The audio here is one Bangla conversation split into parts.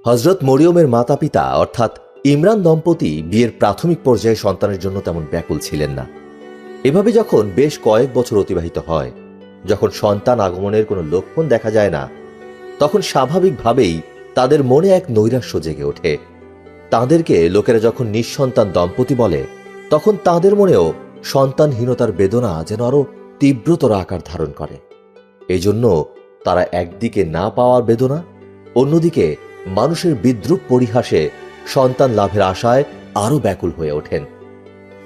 হযরত মরিয়মের মাতা পিতা অর্থাৎ ইমরান দম্পতি বিয়ের প্রাথমিক পর্যায়ে সন্তানের জন্য তেমন ব্যাকুল ছিলেন না। এভাবে যখন বেশ কয়েক বছর অতিবাহিত হয়, যখন সন্তান আগমনের কোনো লক্ষণ দেখা যায় না, তখন স্বাভাবিকভাবেই তাদের মনে এক নৈরাশ্য জেগে ওঠে। তাদেরকে লোকেরা যখন নিঃসন্তান দম্পতি বলে, তখন তাদের মনেও সন্তানহীনতার বেদনা যেন আরো তীব্রতর আকার ধারণ করে। এজন্য তারা একদিকে না পাওয়ার বেদনা, অন্যদিকে মানুষের বিদ্রূপ পরিহাসে সন্তান লাভের আশায় আরো ব্যাকুল হয়ে ওঠেন।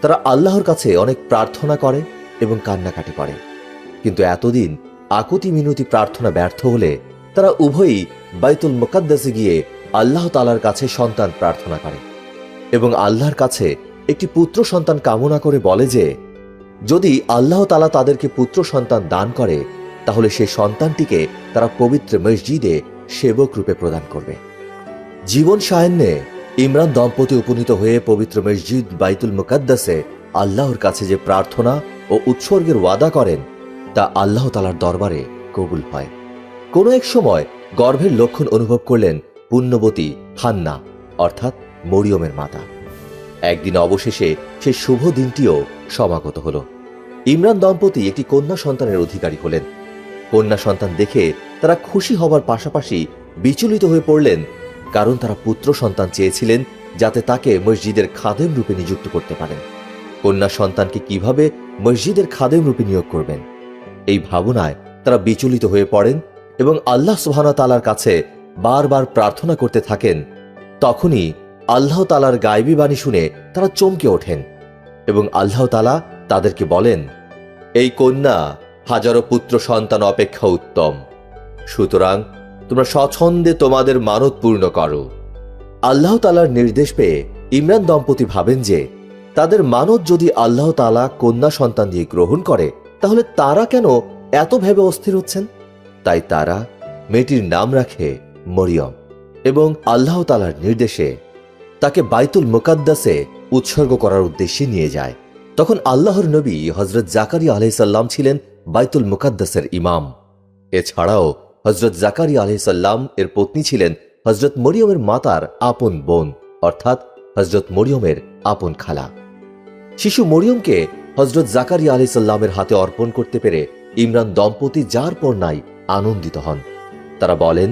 তারা আল্লাহর কাছে অনেক প্রার্থনা করে এবং কান্নাকাটি করে, কিন্তু এতদিন আকুতি মিনতি প্রার্থনা ব্যর্থ হলে তারা উভয়ই বাইতুল মুকাদ্দাসে গিয়ে আল্লাহ তাআলার কাছে সন্তান প্রার্থনা করে এবং আল্লাহর কাছে একটি পুত্র সন্তান কামনা করে বলে যে যদি আল্লাহ তাআলা তাদেরকে পুত্র সন্তান দান করে, তাহলে সেই সন্তানটিকে তারা পবিত্র মসজিদে সেবক রূপে প্রদান করবে। জীবন সায়ান্নে ইমরান দম্পতি উপনীত হয়ে পবিত্র মসজিদ বাইতুল মুকাদ্দাসে আল্লাহর কাছে যে প্রার্থনা ও উৎসর্গের ওয়াদা করেন, তা আল্লাহ তাআলার দরবারে কবুল হয়। কোনো এক সময় গর্ভের লক্ষণ অনুভব করলেন পুণ্যবতী হান্না অর্থাৎ মরিয়মের মাতা। একদিন অবশেষে সেই শুভ দিনটিও সমাগত হল। ইমরান দম্পতি একটি কন্যা সন্তানের অধিকারী হলেন। কন্যা সন্তান দেখে তারা খুশি হবার পাশাপাশি বিচলিত হয়ে পড়লেন, কারণ তারা পুত্র সন্তান চেয়েছিলেন যাতে তাকে মসজিদের খাদেম রূপে নিযুক্ত করতে পারেন। কন্যা সন্তানকে কিভাবে মসজিদের খাদেম রূপে নিয়োগ করবেন, এই ভাবনায় তারা বিচলিত হয়ে পড়েন এবং আল্লাহ সুবহানাহু ওয়া তাআলার কাছে বারবার প্রার্থনা করতে থাকেন। তখনই আল্লাহ তাআলার গায়বী বাণী শুনে তারা চমকে ওঠেন এবং আল্লাহ তাআলা তাদেরকে বলেন, এই কন্যা হাজারো পুত্র সন্তান অপেক্ষা উত্তম, সুতরাং তোমরা স্বচ্ছন্দে তোমাদের মানত পূর্ণ করো। আল্লাহ তাআলার নির্দেশ পেয়ে ইমরান দম্পতি ভাবেন যে তাদের মানত যদি আল্লাহ তাআলা কন্যা সন্তান দিয়ে গ্রহণ করে, তাহলে তারা কেন এত ভেবে অস্থির হচ্ছেন। তাই তারা মেয়েটির নাম রাখে মরিয়ম এবং আল্লাহ তাআলার নির্দেশে তাকে বাইতুল মুকাদ্দাসে উৎসর্গ করার উদ্দেশ্যে নিয়ে যায়। তখন আল্লাহর নবী হযরত জাকারিয়া আলাইহিস সালাম ছিলেন বাইতুল মুকাদ্দাসের ইমাম। এছাড়াও হযরত জাকারিয়া আলাইহিস সালাম এর পত্নী ছিলেন হযরত মরিয়মের মাতার আপন বোন অর্থাৎ হযরত মরিয়মের আপন খালা। শিশু মরিয়মকে হযরত জাকারিয়া আলাইহিস সালামের হাতে অর্পণ করতে পেরে ইমরান দম্পতি যার পর নাই আনন্দিত হন। তারা বলেন,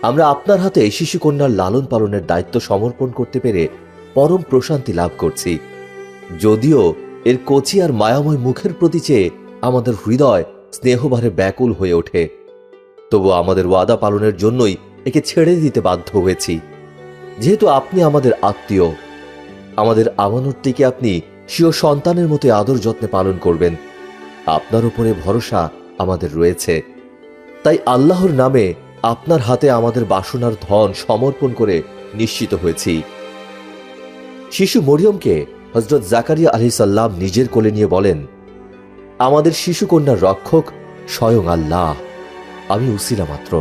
আমরা আপনার হাতে শিশু কন্যার লালন পালনের দায়িত্ব সমর্পণ করতে পেরে পরম প্রশান্তি লাভ করছি। যদিও এর কচি আর মায়াময় মুখের প্রতি চেয়ে আমাদের হৃদয় স্নেহভারে ব্যাকুল হয়ে ওঠে, তবু আমাদের ওয়াদা পালনের জন্যই একে ছেড়ে দিতে বাধ্য হয়েছি। যেহেতু আপনি আমাদের আত্মীয়, আমাদের আমানতটিকে আপনি স্বীয় সন্তানের মতো আদর যত্নে পালন করবেন, আপনার উপরে ভরসা আমাদের রয়েছে। তাই আল্লাহর নামে আপনার হাতে আমাদের বাসনার ধন সমর্পণ করে নিশ্চিত হয়েছি। শিশু মরিয়মকে হযরত জাকারিয়া আলাইহিস সালাম নিজের কোলে নিয়ে বলেন, আমাদের শিশু কন্যার রক্ষক স্বয়ং আল্লাহ, আমি উসিলা মাত্র।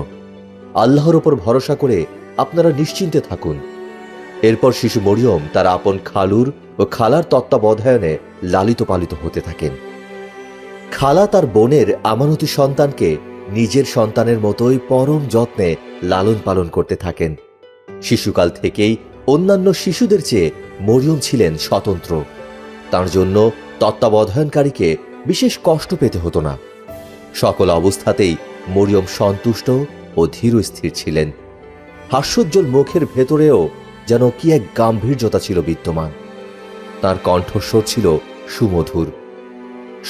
আল্লাহর উপর ভরসা করে আপনারা নিশ্চিন্তে থাকুন। এরপর শিশু মরিয়ম তার আপন খালুর ও খালার তত্ত্বাবধানে লালিত পালিত হতে থাকেন। খালা তার বোনের আমানতি সন্তানকে নিজের সন্তানের মতোই পরম যত্নে লালন পালন করতে থাকেন। শিশুকাল থেকেই অন্যান্য শিশুদের চেয়ে মরিয়ম ছিলেন স্বতন্ত্র। তার জন্য তত্ত্বাবধানকারীকে বিশেষ কষ্ট পেতে হতো না। সকল অবস্থাতেই মরিয়ম সন্তুষ্ট ও ধীরস্থির ছিলেন। হাস্যোজ্জ্বল মুখের ভেতরেও যেন কি এক গাম্ভীর্যতা ছিল বিদ্যমান। তার কণ্ঠস্বর ছিল সুমধুর।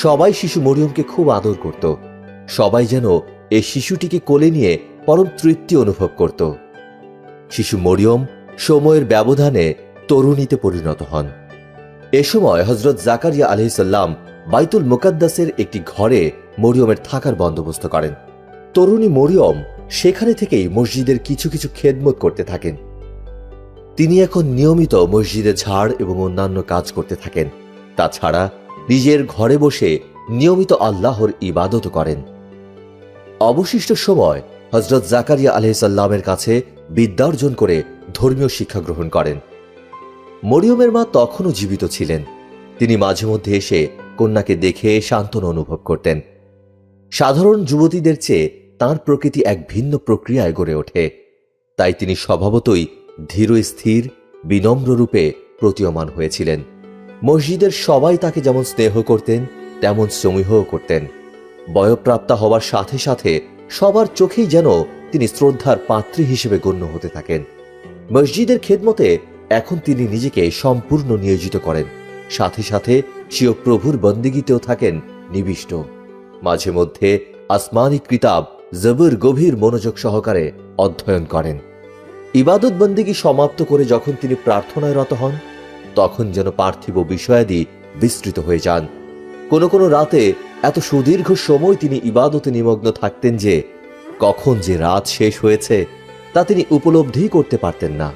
সবাই শিশু মরিয়মকে খুব আদর করত। সবাই যেন এই শিশুটিকে কোলে নিয়ে পরম তৃপ্তি অনুভব করত। শিশু মরিয়ম সময়ের ব্যবধানে তরুণীতে পরিণত হন। এ সময় হযরত জাকারিয়া আলাইহিস সালাম বাইতুল মুকাদ্দাসের একটি ঘরে মরিয়মের থাকার বন্দোবস্ত করেন। তরুণী মরিয়ম সেখানে থেকেই মসজিদের কিছু কিছু খেদমত করতে থাকেন। তিনি এখন নিয়মিত মসজিদে ঝাড় এবং অন্যান্য কাজ করতে থাকেন। তাছাড়া নিজের ঘরে বসে নিয়মিত আল্লাহর ইবাদত করেন। অবশিষ্ট সময় হযরত জাকারিয়া আলাইহিস সালামের কাছে বিদ্যার্জন করে ধর্মীয় শিক্ষা গ্রহণ করেন। মরিয়মের মা তখনও জীবিত ছিলেন। তিনি মাঝে মধ্যে এসে কন্যাকে দেখে সান্ত্বনা অনুভব করতেন। সাধারণ যুবতীদের চেয়ে তাঁর প্রকৃতি এক ভিন্ন প্রক্রিয়ায় গড়ে ওঠে। তাই তিনি স্বভাবতই ধীর স্থির বিনম্র রূপে প্রতীয়মান হয়েছিলেন। মসজিদের সবাই তাকে যেমন স্নেহ করতেন তেমন সমীহও করতেন। বয়ঃপ্রাপ্তা হওয়ার সাথে সাথে সবার চোখেই যেন তিনি শ্রদ্ধার পাত্রী হিসেবে গণ্য হতে থাকেন। মসজিদের খেদমতে এখন তিনি নিজেকে সম্পূর্ণ নিয়োজিত করেন, সাথে সাথে স্বীয় প্রভুর বন্দিগিতেও থাকেন নিবিষ্ট। মাঝে মধ্যে আসমানি কিতাব জবর গভীর মনোযোগ সহকারে অধ্যয়ন করেন। ইবাদত বন্দিগি সমাপ্ত করে যখন তিনি প্রার্থনায় রত হন, তখন যেন পার্থিব বিষয়াদি বিস্তৃত হয়ে যান। কোনো কোনো রাতে এত সুদীর্ঘ সময় তিনি ইবাদতে নিমগ্ন থাকতেন যে কখন যে রাত শেষ হয়েছে তা তিনি উপলব্ধি করতে পারতেন না।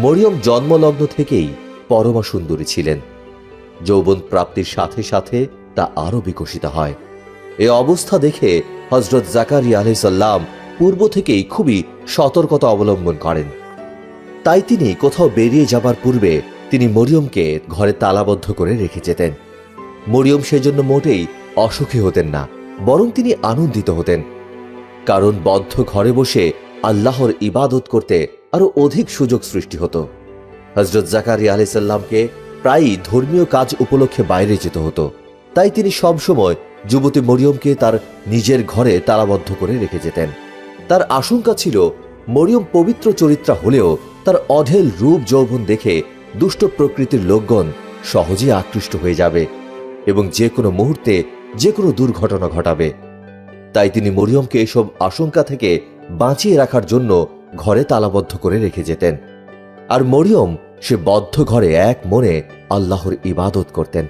মরিয়ম জন্মলগ্ন থেকেই পরমা সুন্দরী ছিলেন। যৌবন প্রাপ্তির সাথে সাথে তা আরো বিকশিত হয়। এ অবস্থা দেখে হযরত জাকারিয়া আলাইহিস সালাম পূর্ব থেকেই খুবই সতর্কতা অবলম্বন করেন। তাই তিনি কোথাও বেরিয়ে যাবার পূর্বে তিনি মরিয়মকে ঘরে তালাবদ্ধ করে রেখে যেতেন। মরিয়ম সেজন্য মোটেই অসুখী হতেন না, বরং তিনি আনন্দিত হতেন। কারণ বদ্ধ ঘরে বসে আল্লাহর ইবাদত করতে আরো অধিক সুযোগ সৃষ্টি হতো। হযরত জাকারিয়া আলাইহিস সালামকে প্রায়ই ধর্মীয় কাজ উপলক্ষে বাইরে যেতে হতো। তাই তিনি সবসময় যুবতী মরিয়মকে তার নিজের ঘরে তালাবদ্ধ করে রেখে যেতেন। তার আশঙ্কা ছিল মরিয়ম পবিত্র চরিত্রা হলেও তার অঢেল রূপ যৌবন দেখে দুষ্ট প্রকৃতির লোকগণ সহজেই আকৃষ্ট হয়ে যাবে এবং যে কোনো মুহূর্তে যে কোনো দুর্ঘটনা ঘটাবে। তাই তিনি মরিয়মকে এসব আশঙ্কা থেকে বাঁচিয়ে রাখার জন্য ঘরে তালাবদ্ধ করে রেখে যেতেন। আর মরিয়ম সে বদ্ধ ঘরে এক মনে আল্লাহর ইবাদত করতেন।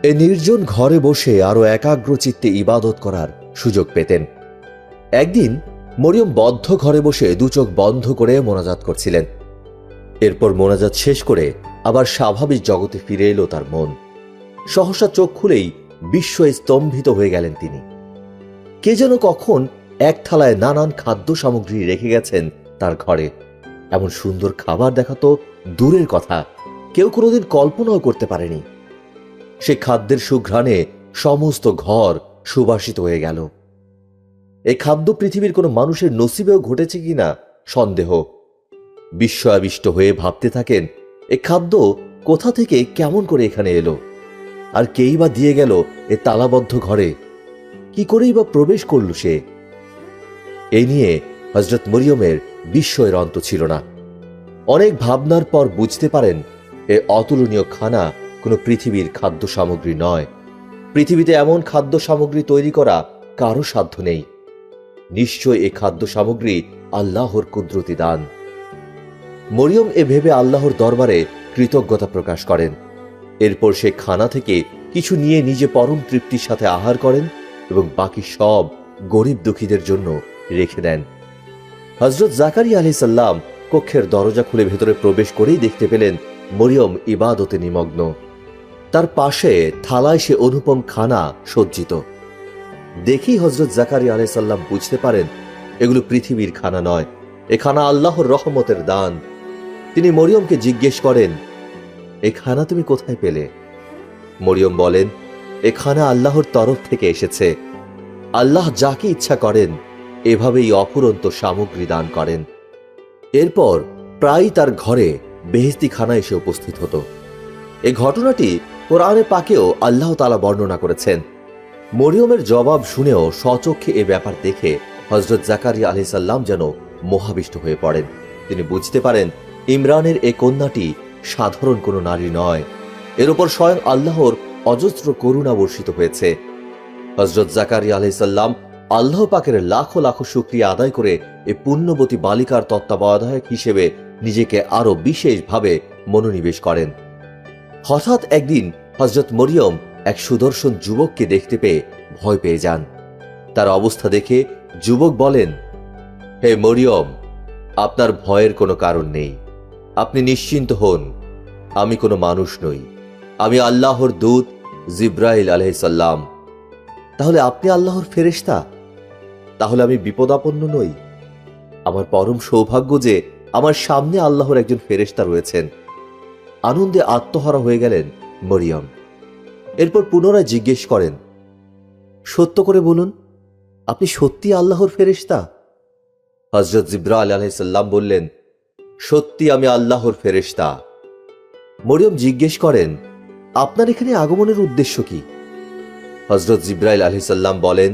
এ নির্জন ঘরে বসে আরো একাগ্র চিত্তে ইবাদত করার সুযোগ পেতেন। একদিন মরিয়ম বদ্ধ ঘরে বসে দু চোখ বন্ধ করে মোনাজাত করছিলেন। এরপর মোনাজাত শেষ করে আবার স্বাভাবিক জগতে ফিরে এলো তার মন। সহসা চোখ খুলেই বিস্ময়ে স্তম্ভিত হয়ে গেলেন তিনি। কে যেন কখন এক থালায় নানান খাদ্য সামগ্রী রেখে গেছেন তার ঘরে। এমন সুন্দর খাবার দেখা তো দূরের কথা, কেউ কোনোদিন কল্পনাও করতে পারেনি। সে খাদ্যের সুঘ্রাণে সমস্ত ঘর সুবাসিত হয়ে গেল। এই খাদ্য পৃথিবীর কোনো মানুষের নসিবেও ঘটেছে কিনা সন্দেহ। বিস্ময়াবিষ্ট হয়ে ভাবতে থাকেন, এ খাদ্য কোথা থেকে কেমন করে এখানে এলো, আর কেই বা দিয়ে গেল এ তালাবদ্ধ ঘরে, কি করেই বা প্রবেশ করল সে। এই নিয়ে হযরত মরিয়মের বিস্ময়ের অন্ত ছিল না। অনেক ভাবনার পর বুঝতে পারেন এ অতুলনীয় খানা কোনো পৃথিবীর খাদ্য সামগ্রী নয়। পৃথিবীতে এমন খাদ্য সামগ্রী তৈরি করা কারো সাধ্য নেই। নিশ্চয় এ খাদ্য সামগ্রী আল্লাহর কুদরতি দান। মরিয়ম এ ভেবে আল্লাহর দরবারে কৃতজ্ঞতা প্রকাশ করেন। এরপর সে খানা থেকে কিছু নিয়ে নিজে পরম তৃপ্তির সাথে আহার করেন এবং বাকি সব গরিব দুঃখীদের জন্য রেখে দেন। হযরত জাকারিয়া আলাইহিস সালাম কক্ষের দরজা খুলে ভেতরে প্রবেশ করেই দেখতে পেলেন মরিয়ম ইবাদতে নিমগ্ন। তার পাশে থালায় সে অনুপম খানা সজ্জিত। দেখেই হযরত জাকারিয়া আলাইহিস সালাম বুঝতে পারেন এগুলো পৃথিবীর খানা নয়, এ খানা আল্লাহর রহমতের দান। তিনি মরিয়মকে জিজ্ঞেস করেন, এ খানা তুমি কোথায় পেলে? মরিয়ম বলেন, এ খানা আল্লাহর তরফ থেকে এসেছে। আল্লাহ যাকে ইচ্ছা করেন এভাবেই অফুরন্ত সামগ্রী দান করেন। এরপর প্রায় তার ঘরে বেহেশতি খানা এসে উপস্থিত হতো। এই ঘটনাটি কোরআনে পাকেও আল্লাহ তাআলা বর্ণনা করেছেন। মরিয়মের জবাব শুনেও স্বচক্ষে এ ব্যাপার দেখে হযরত জাকারিয়া আলাইহিস সালাম যেন মোহাবিষ্ট হয়ে পড়েন। তিনি বুঝতে পারেন ইমরানের এ কন্যাটি সাধারণ কোনো নারী নয়, এর উপর স্বয়ং আল্লাহর অজস্র করুণা বর্ষিত হয়েছে। হযরত জাকারিয়া আলাইহিস সালাম আল্লাহ পাকের লাখো লাখো শুকরিয়া আদায় করে এ পুণ্যবতী বালিকার তত্ত্বাবধায়ক হিসেবে নিজেকে আরো বিশেষভাবে মনোনিবেশ করেন। হঠাৎ একদিন হযরত মরিয়ম এক সুদর্শন যুবককে দেখতে পেয়ে ভয় পেয়ে যান। তার অবস্থা দেখে যুবক বলেন, হে মরিয়ম, আপনার ভয়ের কোনো কারণ নেই, আপনি নিশ্চিন্ত হন। আমি কোনো মানুষ নই, আমি আল্লাহর দূত জিব্রাইল আলাইহিস সালাম। তাহলে আপনি আল্লাহর ফেরেশতা? তাহলে আমি বিপদাপন্ন নই। আমার পরম সৌভাগ্য যে আমার সামনে আল্লাহর একজন ফেরেশতা রয়েছেন। আনন্দে আত্মহারা হয়ে গেলেন মরিয়ম। এরপর পুনরায় জিজ্ঞেস করেন, সত্য করে বলুন, আপনি সত্যি আল্লাহর ফেরেশতা? হযরত জিবরাইল আলাইহিস সালাম বললেন, সত্যি আমি আল্লাহর ফেরেশতা। মরিয়ম জিজ্ঞেস করেন, আপনার এখানে আগমনের উদ্দেশ্য কি? হযরত জিবরাইল আলাইহিস সালাম বলেন,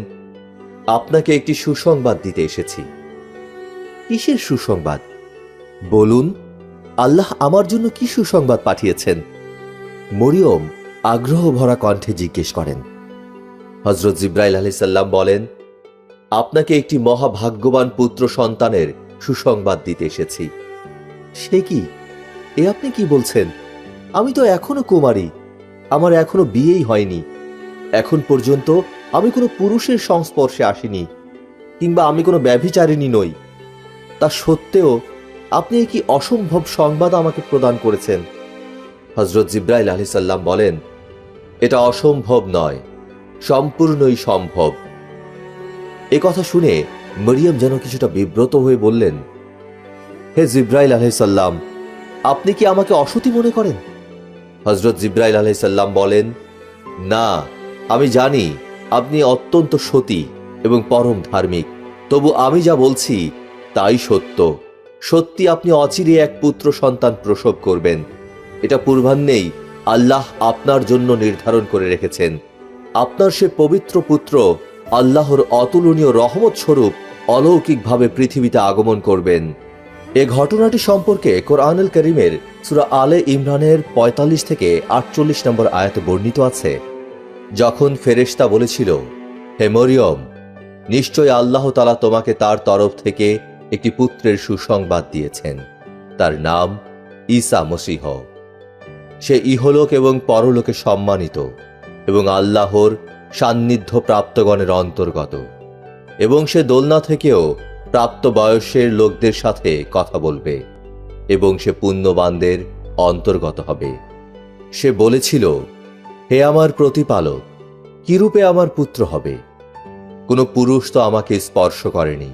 আপনাকে একটি সুসংবাদ দিতে এসেছি। কিসের সুসংবাদ? বলুন, আল্লাহ আমার জন্য কি সুসংবাদ পাঠিয়েছেন? মরিয়ম আগ্রহ ভরা কণ্ঠে জিজ্ঞেস করেন। হযরত জিবরাইল আলাইহিস সালাম বলেন, আপনাকে একটি মহাভাগ্যবান পুত্র সন্তানের সুসংবাদ দিতে এসেছি। সে কি? এ আপনি কি বলছেন? আমি তো এখনো কুমারী, আমার এখনো বিয়েই হয়নি। এখন পর্যন্ত আমি কোনো পুরুষের সংস্পর্শে আসিনি, কিংবা আমি কোনো ব্যভিচারিণী নই। তা সত্ত্বেও আপনি কি অসম্ভব সংবাদ আমাকে প্রদান করেছেন? হযরত জিবরাইল আলাইহিস সালাম বলেন, এটা অসম্ভব নয়, সম্পূর্ণই সম্ভব। এ কথা শুনে মরিয়ম যেন কিছুটা বিব্রত হয়ে বললেন, হে জিবরাইল আলাইহিস সালাম, আপনি কি আমাকে অসতী মনে করেন? হযরত জিবরাইল আলাইহিস সালাম বলেন, না, আমি জানি আপনি অত্যন্ত সতী এবং পরম ধার্মিক। তবু আমি যা বলছি তাই সত্য। সত্যি আপনি অচিরে এক পুত্র সন্তান প্রসব করবেন। এটা পূর্বাহ্নেই আল্লাহ আপনার জন্য নির্ধারণ করে রেখেছেন। আপনার সে পবিত্র পুত্র আল্লাহর অতুলনীয় রহমত স্বরূপ অলৌকিকভাবে পৃথিবীতে আগমন করবেন। এ ঘটনাটি সম্পর্কে কোরআনুল কারীমের সূরা আলে ইমরানের ৪৫ থেকে ৪৮ নম্বর আয়াতে বর্ণিত আছে, যখন ফেরেশতা বলেছিল, হে মরিয়ম, নিশ্চয় আল্লাহ তাআলা তোমাকে তার তরফ থেকে একটি পুত্রের সুসংবাদ দিয়েছেন। তার নাম ঈসা মসীহ। সে ইহলোক এবং পরলোকে সম্মানিত এবং আল্লাহর সান্নিধ্য প্রাপ্তগণের অন্তর্গত, এবং সে দোলনা থেকেও প্রাপ্ত বয়সের লোকদের সাথে কথা বলবে এবং সে পুণ্যবানদের অন্তর্গত হবে। সে বলেছিল, হে আমার প্রতিপালক, কিরূপে আমার পুত্র হবে? কোনো পুরুষ তো আমাকে স্পর্শ করেনি।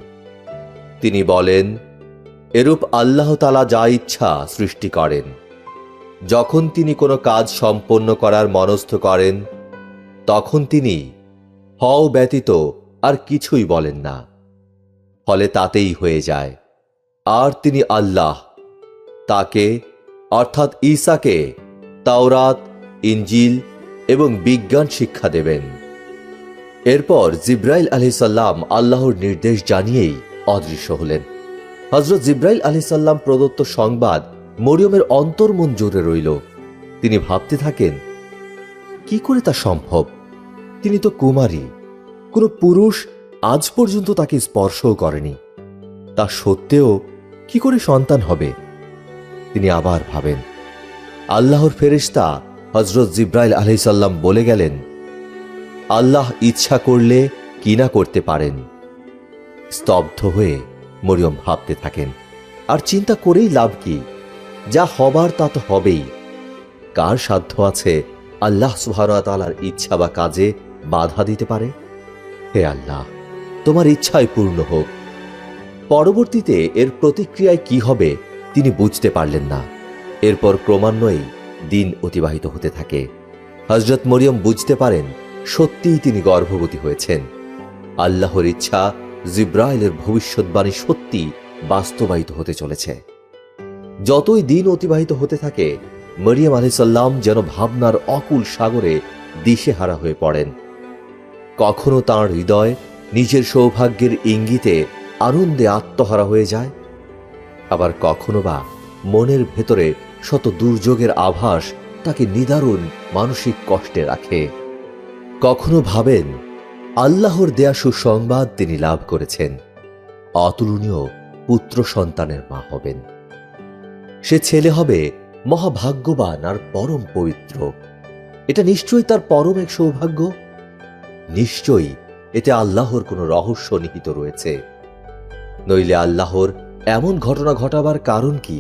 তিনি বলেন, এরূপ আল্লাহ তাআলা যা ইচ্ছা সৃষ্টি করেন। যখন তিনি কোনো কাজ সম্পন্ন করার মনস্থ করেন, তখন তিনি হও ব্যতীত আর কিছুই বলেন না, ফলে তাতেই হয়ে যায়। আর তিনি আল্লাহ তাকে অর্থাৎ ঈসাকে তাওরাত, ইনজিল এবং বিজ্ঞান শিক্ষা দেবেন। এরপর জিবরাইল আলাইহিস সালাম আল্লাহর নির্দেশ জানিয়েই অদৃশ্য হলেন। হযরত জিবরাইল আলাইহিস সালাম প্রদত্ত সংবাদ মরিয়মের অন্তর্মন জুড়ে রইল। তিনি ভাবতে থাকেন, কি করে তা সম্ভব? তিনি তো কুমারী, কোনো পুরুষ আজ পর্যন্ত তাকে স্পর্শও করেনি। তা সত্ত্বেও কি করে সন্তান হবে? তিনি আবার ভাবেন। আল্লাহর ফেরেশতা হযরত জিবরাইল আলাইহিস সালাম বলে গেলেন, আল্লাহ ইচ্ছা করলে কি না করতে পারেন। স্তব্ধ হয়ে মরিয়ম ভাবতে থাকেন, আর চিন্তা করেই লাভ কি? যা হবার তা তো হবেই। কার সাধ্য আছে আল্লাহ সুবহানাহু ওয়া তাআলার ইচ্ছা বা কাজে বাধা দিতে পারে? হে আল্লাহ, তোমার ইচ্ছাই পূর্ণ হোক। পরবর্তীতে এর প্রতিক্রিয়ায় কি হবে তিনি বুঝতে পারলেন না। এরপর ক্রমান্বয়ে দিন অতিবাহিত হতে থাকে। হযরত মরিয়ম বুঝতে পারেন সত্যিই তিনি গর্ভবতী হয়েছেন। আল্লাহর ইচ্ছা জিবরাইলের ভবিষ্যৎবাণী সত্যি বাস্তবায়িত হতে চলেছে। যতই দিন অতিবাহিত হতে থাকে, মরিয়ম আলাইহিস সালাম যেন ভাবনার অকুল সাগরে দিশেহারা হয়ে পড়েন। কখনো তাঁর হৃদয় নিজের সৌভাগ্যের ইঙ্গিতে আনন্দে আত্মহারা হয়ে যায়, আবার কখনো বা মনের ভেতরে শত দুর্যোগের আভাস তাকে নিদারুণ মানসিক কষ্টে রাখে। কখনো ভাবেন আল্লাহর দেয়া সুসংবাদ তিনি লাভ করেছেন, অতুলনীয় পুত্র সন্তানের মা হবেন। সে ছেলে হবে মহাভাগ্যবান আর পরম পবিত্র। এটা নিশ্চয়ই তার পরম এক সৌভাগ্য। নিশ্চয়ই এতে আল্লাহর কোনো রহস্য নিহিত রয়েছে, নইলে আল্লাহর এমন ঘটনা ঘটাবার কারণ কি?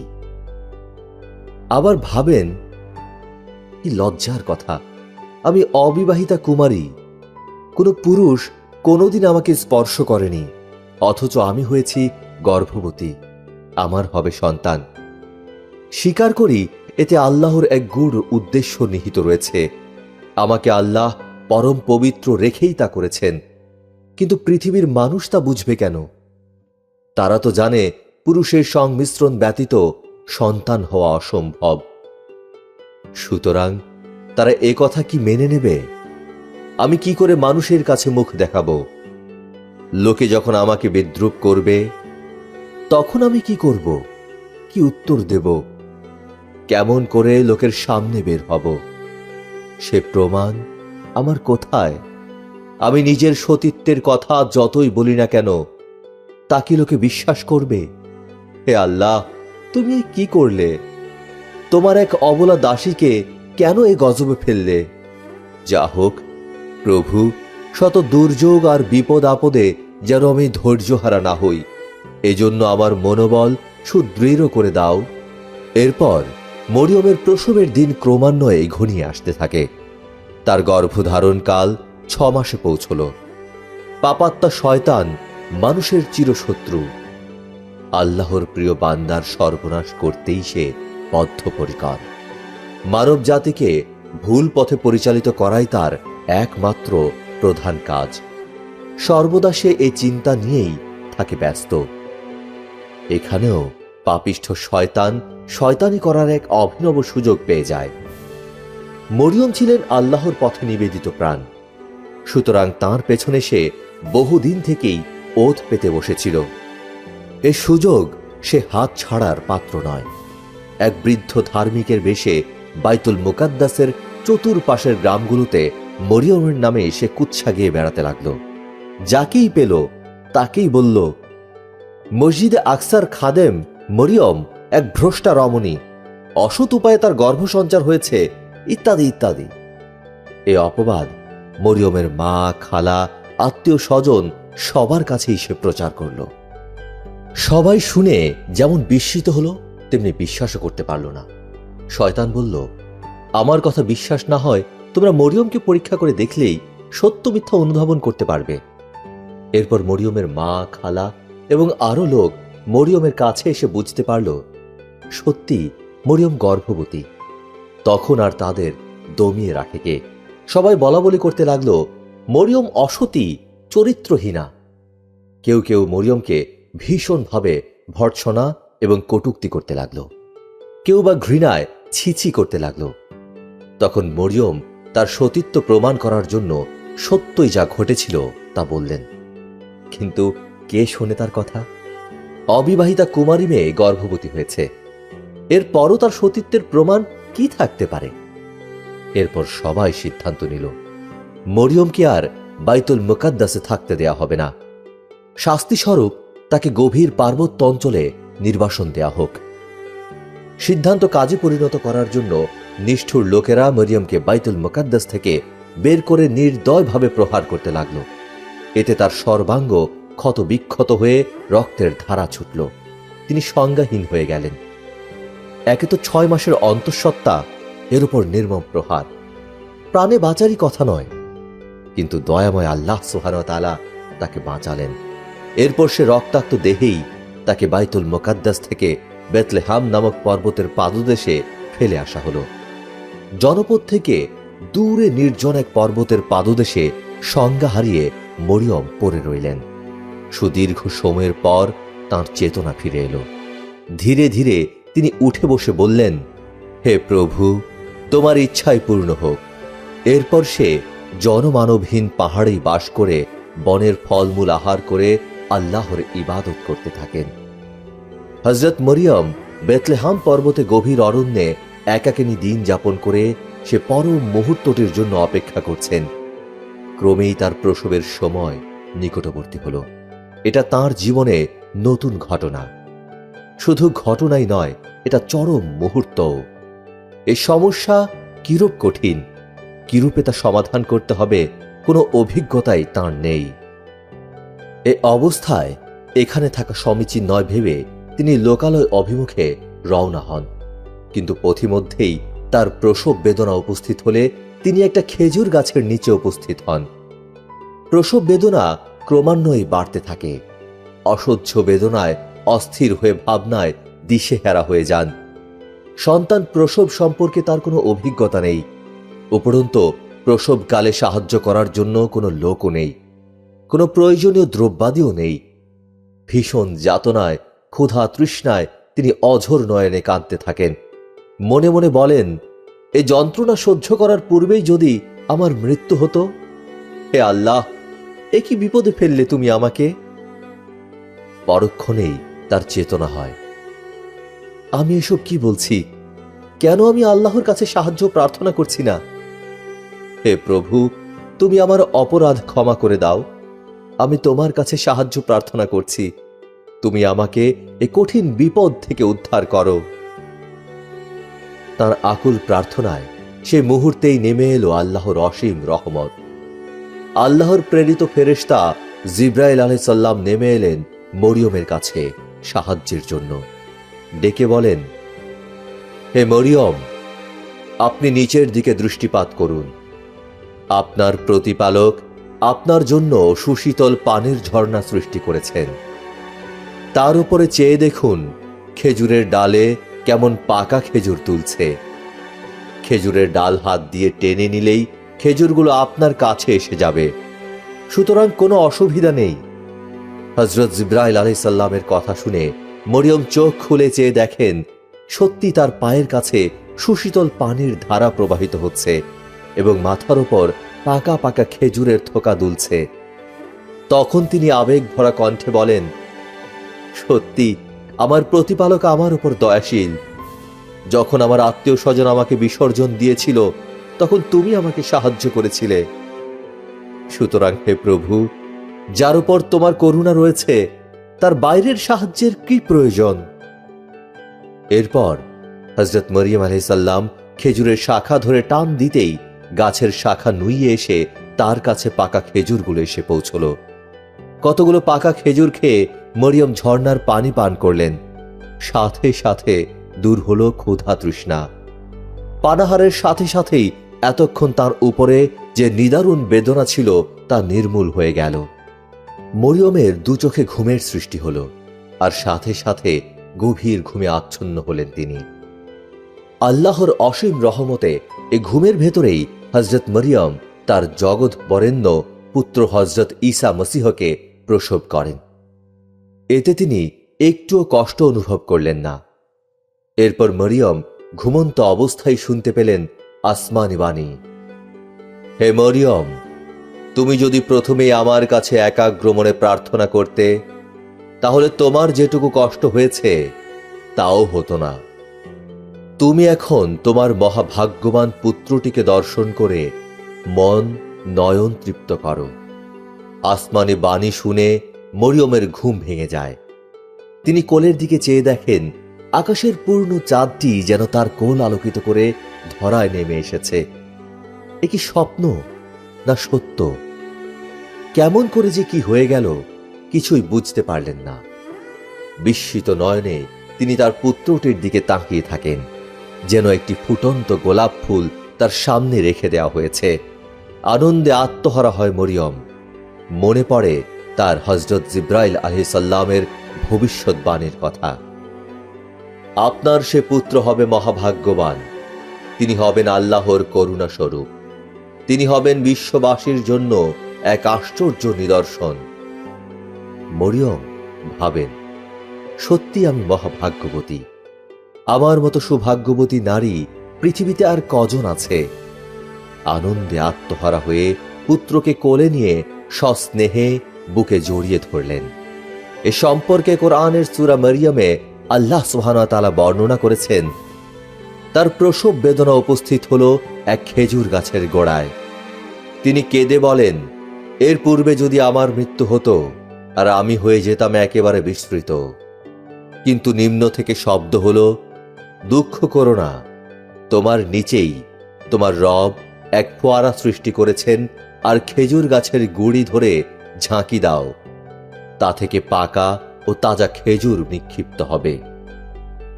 আবার ভাবেন, কি লজ্জার কথা, আমি অবিবাহিতা কুমারী, কোনো পুরুষ কোনোদিন আমাকে স্পর্শ করেনি, অথচ আমি হয়েছি গর্ভবতী, আমার হবে সন্তান। স্বীকার করি এতে আল্লাহর এক গূঢ় উদ্দেশ্য নিহিত রয়েছে। আমাকে আল্লাহ পরম পবিত্র রেখেই তা করেছেন, কিন্তু পৃথিবীর মানুষ তা বুঝবে কেন? তারা তো জানে পুরুষের সংমিশ্রণ ব্যতীত সন্তান হওয়া অসম্ভব। সুতরাং তারা এ কথা কি মেনে নেবে? আমি কি করে মানুষের কাছে মুখ দেখাবো? লোকে যখন আমাকে বিদ্রূপ করবে, তখন আমি কি করব? কি উত্তর দেব? কেমন করে লোকের সামনে বের হব? সে প্রমাণ আমার কোথায়? আমি নিজের সতীত্বের কথা যতই বলি না কেন, তা কি লোকে বিশ্বাস করবে? হে আল্লাহ, তুমি কি করলে? তোমার এক অবলা দাসীকে কেন এ গজবে ফেললে? যা হোক প্রভু, শত দুর্যোগ আর বিপদ আপদে যেন আমি ধৈর্যহারা না হই, এজন্য আমার মনোবল সুদৃঢ় করে দাও। এরপর মরিয়মের প্রসবের দিন ক্রমান্বয়ে ঘনিয়ে আসতে থাকে। তার গর্ভধারণকাল 6 মাসে পৌঁছল। পাপাত্মা শয়তান মানুষের চিরশত্রু। আল্লাহর প্রিয় বান্দার সর্বনাশ করতেই সে বদ্ধপরিকর। মানব জাতিকে ভুল পথে পরিচালিত করাই তার একমাত্র প্রধান কাজ। সর্বদা সে এই চিন্তা নিয়েই থাকে ব্যস্ত। এখানেও পাপিষ্ঠ শয়তান শয়তানি করার এক অভিনব সুযোগ পেয়ে যায়। মরিয়ম ছিলেন আল্লাহর পথে নিবেদিত প্রাণ, সুতরাং তাঁর পেছনে সে বহুদিন থেকেই ওত পেতে বসেছিল। এ সুযোগ সে হাত ছাড়ার পাত্র নয়। এক বৃদ্ধ ধার্মিকের বেশে বাইতুল মুকাদ্দাসের চতুর্পাশের গ্রামগুলোতে মরিয়মের নামে সে কুৎসা গিয়ে বেড়াতে লাগলো। যাকেই পেল তাকেই বলল, মসজিদে আকসার খাদেম মরিয়ম এক ভ্রষ্টা রমণী, অসৎ উপায়ে তার গর্ভসঞ্চার হয়েছে, ইত্যাদি ইত্যাদি। এ অপবাদ মরিয়মের মা, খালা, আত্মীয় স্বজন সবার কাছেই সে প্রচার করল। সবাই শুনে যেমন বিস্মিত হলো, তেমনি বিশ্বাসও করতে পারল না। শয়তান বলল, আমার কথা বিশ্বাস না হয় তোমরা মরিয়মকে পরীক্ষা করে দেখলেই সত্য মিথ্যা অনুধাবন করতে পারবে। এরপর মরিয়মের মা, খালা এবং আরো লোক মরিয়মের কাছে এসে বুঝতে পারল সত্যি মরিয়ম গর্ভবতী। তখন আর তাদের দমিয়ে রাখে কে? সবাই বলা বলি করতে লাগলো, মরিয়ম অসতী, চরিত্রহীনা। কেউ কেউ মরিয়মকে ভীষণভাবে ভর্ৎসনা এবং কটূক্তি করতে লাগলো। কেউ বা ঘৃণায় ছিছি করতে লাগলো। তখন মরিয়ম তার সতীত্ব প্রমাণ করার জন্য সত্যই যা ঘটেছিল তা বললেন। কিন্তু কে শোনে তার কথা? অবিবাহিতা কুমারী মেয়ে গর্ভবতী হয়েছে, এরপরও তার সতীত্বের প্রমাণ কি থাকতে পারে? এরপর সবাই সিদ্ধান্ত নিল, মরিয়মকে আর বাইতুল মুকাদ্দাসে থাকতে দেয়া হবে না। শাস্তিস্বরূপ তাকে গভীর পার্বত্য অঞ্চলে নির্বাসন দেয়া হোক। সিদ্ধান্ত কাজে পরিণত করার জন্য নিষ্ঠুর লোকেরা মরিয়মকে বাইতুল মুকাদ্দাস থেকে বের করে নির্দয়ভাবে প্রহার করতে লাগলো। এতে তার সর্বাঙ্গ ক্ষত বিক্ষত হয়ে রক্তের ধারা ছুটল। তিনি সংজ্ঞাহীন হয়ে গেলেন। একে তো 6 মাসের অন্তঃসত্ত্বা, এর উপর নির্মম প্রহার। প্রাণে বাঁচারই কথা নয়, কিন্তু দয়াময় আল্লাহ সুবহানাহু ওয়া তাআলা তাকে বাঁচালেন। এরপর সে রক্তাক্ত দেহেই তাকে বাইতুল মুকাদ্দাস থেকে বেতলেহাম নামক পর্বতের পাদদেশে ফেলে আসা হলো। জনপদ থেকে দূরে নির্জন এক পর্বতের পাদদেশে সংজ্ঞা হারিয়ে মরিয়ম পড়ে রইলেন। সুদীর্ঘ সময়ের পর তাঁর চেতনা ফিরে এলো। ধীরে ধীরে তিনি উঠে বসে বললেন, হে প্রভু, তোমার ইচ্ছাই পূর্ণ হোক। এরপর সে জনমানবহীন পাহাড়েই বাস করে বনের ফলমূল আহার করে আল্লাহর ইবাদত করতে থাকেন। হযরত মরিয়ম বেতলেহাম পর্বতে গভীর অরণ্যে একাকিনী দিন যাপন করে সে পরম মুহূর্তটির জন্য অপেক্ষা করছেন। ক্রমেই তার প্রসবের সময় নিকটবর্তী হল। এটা তার জীবনে নতুন ঘটনা। শুধু ঘটনাই নয়, এটা চরম মুহূর্ত। এই সমস্যা কিরূপ কঠিন, কিরূপে তা সমাধান করতে হবে কোনো অভিজ্ঞতাই তাঁর নেই। এ অবস্থায় এখানে থাকা সমীচীন নয় ভেবে তিনি লোকালয় অভিমুখে রওনা হন। কিন্তু পথিমধ্যেই তার প্রসব বেদনা উপস্থিত হলে তিনি একটা খেজুর গাছের নিচে উপস্থিত হন। প্রসব বেদনা ক্রমান্বয়ে বাড়তে থাকে। অসহ্য বেদনায় অস্থির হয়ে ভাবনায় দিশেহারা হয়ে যান। সন্তান প্রসব সম্পর্কে তার কোনো অভিজ্ঞতা নেই। উপরন্তু প্রসবকালে সাহায্য করার জন্য কোনো লোকও নেই, কোনো প্রয়োজনীয় দ্রব্যাদিও নেই। ভীষণ যাতনায়, ক্ষুধা তৃষ্ণায় তিনি অঝোর নয়নে কাঁদতে থাকেন। মনে মনে বলেন, এ যন্ত্রণা সহ্য করার পূর্বেই যদি আমার মৃত্যু হতো। হে আল্লাহ, এ কি বিপদে ফেললে তুমি আমাকে? পরক্ষণেই তার চেতনা হয়, আমি এসব কি বলছি? কেন আমি আল্লাহর কাছে সাহায্য প্রার্থনা করছি না? হে প্রভু, তুমি আমার অপরাধ ক্ষমা করে দাও। আমি তোমার কাছে সাহায্য প্রার্থনা করছি। তুমি আমাকে এ কঠিন বিপদ থেকে উদ্ধার করো। তার আকুল প্রার্থনায় সে মুহূর্তেই নেমে এলো আল্লাহর অসীম রহমত। আল্লাহর প্রেরিত ফেরেশতা জিব্রাইল আলাইহিস সালাম নেমে এলেন মরিয়মের কাছে সাহায্যের জন্য। ডেকে বলেন, হে মরিয়ম, আপনি নিচের দিকে দৃষ্টিপাত করুন। আপনার প্রতিপালক আপনার জন্য সুশীতল পানির ঝর্ণা সৃষ্টি করেছেন। তার উপরে চেয়ে দেখুন, খেজুরের ডালে কেমন পাকা খেজুর তুলছে। খেজুরের ডাল হাত দিয়ে টেনে নিলেই খেজুরগুলো আপনার কাছে এসে যাবে, সুতরাং কোনো অসুবিধা নেই। হযরত জিবরাইল আলাইহিস সালামের কথা শুনে মরিয়ম চোখ খুলে চেয়ে দেখেন, সত্যি তার পায়ের কাছে সুশীতল পানির ধারা প্রবাহিত হচ্ছে এবং মাথার উপর পাকা পাকা খেজুরের থোকা দুলছে। তখন তিনি আবেগ ভরা কণ্ঠে বলেন, সত্যি আমার প্রতিপালক আমার উপর দয়াশীল। যখন আমার আত্মীয় স্বজন আমাকে বিসর্জন দিয়েছিল, তখন তুমি আমাকে সাহায্য করেছিলে। সুতরাং হে প্রভু, যার উপর তোমার করুণা রয়েছে, তার বাইরের সাহায্যের কি প্রয়োজন? এরপর হযরত মরিয়ম আলাইহিস সালাম খেজুরের শাখা ধরে টান দিতেই গাছের শাখা নুইয়ে এসে তার কাছে পাকা খেজুরগুলো এসে পৌঁছল। কতগুলো পাকা খেজুর খেয়ে মরিয়ম ঝর্ণার পানি পান করলেন। সাথে সাথে দূর হলো ক্ষুধা তৃষ্ণা। পানাহারের সাথে সাথেই এতক্ষণ তার উপরে যে নিদারুণ বেদনা ছিল তা নির্মূল হয়ে গেল। মরিয়মের দু চোখে ঘুমের সৃষ্টি হল, আর সাথে সাথে গভীর ঘুমে আচ্ছন্ন হলেন তিনি। আল্লাহর অসীম রহমতে এ ঘুমের ভেতরেই হযরত মরিয়ম তার জগৎ বরেণ্য পুত্র হযরত ঈসা মসীহকে প্রসব করেন। এতে তিনি একটুও কষ্ট অনুভব করলেন না। এরপর মরিয়ম ঘুমন্ত অবস্থায় শুনতে পেলেন আসমানি বাণী, হে মরিয়ম, তুমি যদি প্রথমে আমার কাছে একাগ্র মনে প্রার্থনা করতে, তাহলে তোমার যেটুকু কষ্ট হয়েছে তাও হতো না। তুমি এখন তোমার মহাভাগ্যবান পুত্রটিকে দর্শন করে মন নয়ন তৃপ্ত করো। আসমানি বাণী শুনে মরিয়মের ঘুম ভেঙে যায়। তিনি কোলের দিকে চেয়ে দেখেন, আকাশের পূর্ণ চাঁদটি যেন তার কোল আলোকিত করে ধরায় নেমে এসেছে। এ কি স্বপ্ন না সত্য? কেমন করে যে কি হয়ে গেল কিছুই বুঝতে পারলেন না। বিস্মিত নয়নে তিনি তার পুত্রটির দিকে তাকিয়ে থাকেন, যেন একটি ফুটন্ত গোলাপ ফুল তার সামনে রেখে দেওয়া হয়েছে। আনন্দে আত্মহারা হয় মরিয়ম। মনে পড়ে তার হযরত জিবরাইল আলাইহিস সালামের ভবিষ্যৎবাণীর কথা। আপনার সে পুত্র হবে মহাভাগ্যবান। তিনি হবেন আল্লাহর করুণা স্বরূপ। তিনি হবেন বিশ্ববাসীর জন্য এক আশ্চর্য নিদর্শন। মরিয়ম ভাবেন, সত্যি আমি মহাভাগ্যবতী। আমার মতো সৌভাগ্যবতী নারী পৃথিবীতে আর কজন আছে? আনন্দে আত্মহারা হয়ে পুত্রকে কোলে নিয়ে সস্নেহে বুকে জড়িয়ে ধরলেন। এ সম্পর্কে কোরআনের সূরা মরিয়মে আল্লাহ সুবহানাহু ওয়া তাআলা বর্ণনা করেছেন, তার প্রসব বেদনা উপস্থিত হলো এক খেজুর গাছের গোড়ায়। তিনি কেঁদে বলেন, এর পূর্বে যদি আমার মৃত্যু হতো আর আমি হয়ে যেতাম একেবারে বিস্মৃত। কিন্তু নিম্ন থেকে শব্দ হলো, দুঃখ করো না, তোমার নিচেই তোমার রব এক ফোয়ারা সৃষ্টি করেছেন, আর খেজুর গাছের গুড়ি ধরে ঝাঁকি দাও, তা থেকে পাকা ও তাজা খেজুর নিক্ষিপ্ত হবে।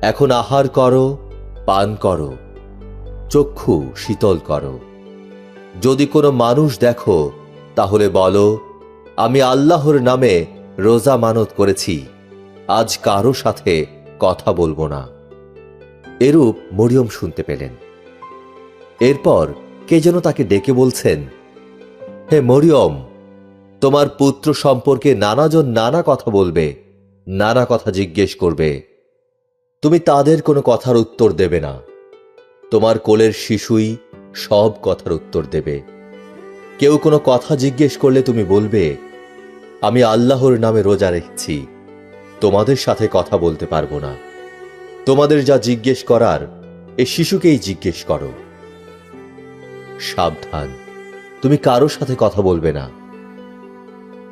এখন আহার করো, পান করো, চক্ষু শীতল করো। যদি কোনো মানুষ দেখো, তাহলে বলো, আমি আল্লাহর নামে রোজা মানত করেছি, আজ কারো সাথে কথা বলবো না। এরূপ মরিয়ম শুনতে পেলেন। এরপর কে যেন তাকে ডেকে বলছেন, হে মরিয়ম, তোমার পুত্র সম্পর্কে নানাজন নানা কথা বলবে, নানা কথা জিজ্ঞেস করবে। তুমি তাদের কোনো কথার উত্তর দেবে না। তোমার কোলের শিশুই সব কথার উত্তর দেবে। কেউ কোনো কথা জিজ্ঞেস করলে তুমি বলবে, আমি আল্লাহর নামে রোজা রেখেছি, তোমাদের সাথে কথা বলতে পারবো না। তোমাদের যা জিজ্ঞেস করার এ শিশুকেই জিজ্ঞেস করো। সাবধান, তুমি কারো সাথে কথা বলবে না।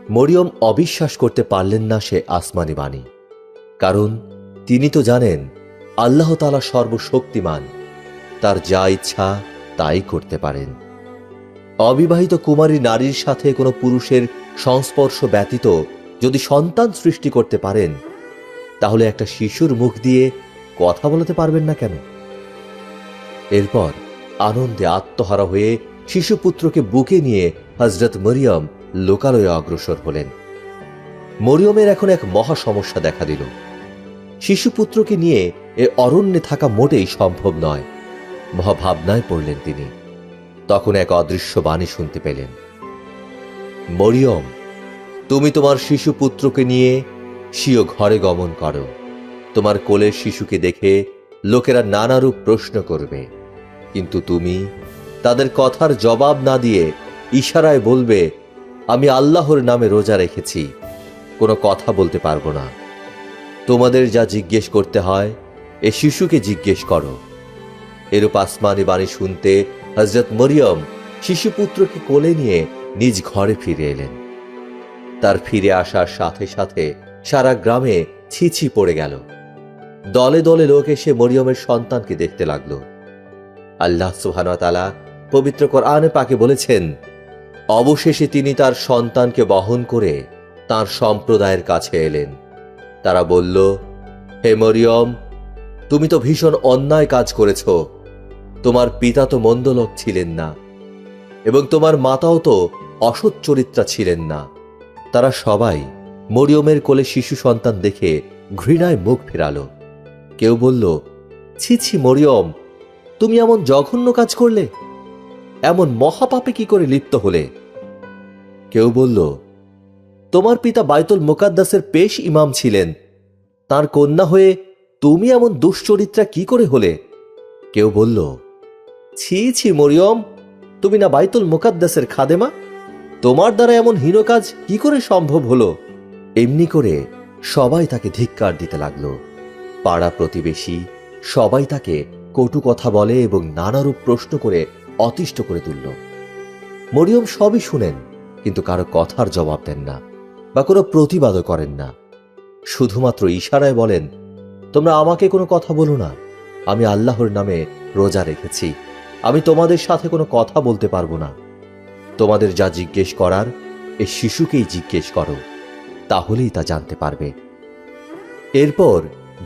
মরিয়ম অবিশ্বাস করতে পারলেন না সে আসমানি বাণী, কারণ তিনি তো জানেন আল্লাহ তাআলা সর্বশক্তিমান, তার যা ইচ্ছা তাই করতে পারেন। অবিবাহিত কুমারী নারীর সাথে কোনো পুরুষের সংস্পর্শ ব্যতীত যদি সন্তান সৃষ্টি করতে পারেন, তাহলে একটা শিশুর মুখ দিয়ে কথা বলতে পারবেন না কেন? এরপর আনন্দে আত্মহারা হয়ে শিশুপুত্রকে বুকে নিয়ে হযরত মরিয়ম লোকালয়ে অগ্রসর হলেন। মরিয়মের এখন এক মহা সমস্যা দেখা দিল। শিশুপুত্রকে নিয়ে এ অরণ্যে থাকা মোটেই সম্ভব নয়। মহাভাবনায় পড়লেন তিনি। তখন এক অদৃশ্য বাণী শুনতে পেলেন, মরিয়ম, তুমি তোমার শিশুপুত্রকে নিয়ে স্বীয় ঘরে গমন করো। তোমার কোলের শিশুকে দেখে লোকেরা নানারূপ প্রশ্ন করবে, কিন্তু তুমি তাদের কথার জবাব না দিয়ে ইশারায় বলবে, আমি আল্লাহর নামে রোজা রেখেছি, কোনো কথা বলতে পারবো না। তোমাদের যা জিজ্ঞেস করতে হয় এ শিশুকে জিজ্ঞেস করো। এরূপ আসমানি বাণী শুনতে হযরত মরিয়ম শিশুপুত্রকে কোলে নিয়ে নিজ ঘরে ফিরে এলেন। তার ফিরে আসার সাথে সাথে সারা গ্রামে ছিছি পড়ে গেল। দলে দলে লোক এসে মরিয়মের সন্তানকে দেখতে লাগল। আল্লাহ সুবহানাহু ওয়া তাআলা পবিত্র কোরআনে পাকে বলেছেন, অবশেষে তিনি তার সন্তানকে বহন করে তার সম্প্রদায়ের কাছে এলেন। তারা বলল, হে মরিয়ম, তুমি তো ভীষণ অন্যায় কাজ করেছ। তোমার পিতা তো মন্দ লোক ছিলেন না, এবং তোমার মাতাও তো অসৎ চরিত্রা ছিলেন না। তারা সবাই মরিয়মের কোলে শিশু সন্তান দেখে ঘৃণায় মুখ ফেরালো। কেউ বলল, ছি ছি মরিয়ম, তুমি এমন জঘন্য কাজ করলে, এমন মহাপাপে কি করে লিপ্ত হলে? কেউ বলল, তোমার পিতা বাইতুল মুকাদ্দাসের পেশ ইমাম ছিলেন, তার কন্যা হয়ে তুমি এমন দুশ্চরিত্রা কি করে হলে? কেউ বলল, ছি ছি মরিয়ম, তুমি না বাইতুল মুকাদ্দাসের খাদেমা, তোমার দ্বারা এমন হীন কাজ কি করে সম্ভব হলো? এমনি করে সবাই তাকে ধিক্কার দিতে লাগলো। পাড়া প্রতিবেশী সবাই তাকে কটু কথা বলে এবং নানারূপ প্রশ্ন করে অতিষ্ঠ করে তুলল। মরিয়ম সবই শুনেন, কিন্তু কারো কথার জবাব দেন না বা কোনো প্রতিবাদও করেন না। শুধুমাত্র ইশারায় বলেন, তোমরা আমাকে কোনো কথা বলো না, আমি আল্লাহর নামে রোজা রেখেছি, আমি তোমাদের সাথে কোনো কথা বলতে পারবো না। তোমাদের যা জিজ্ঞেস করার এ শিশুকেই জিজ্ঞেস করো, তাহলেই তা জানতে পারবে। এরপর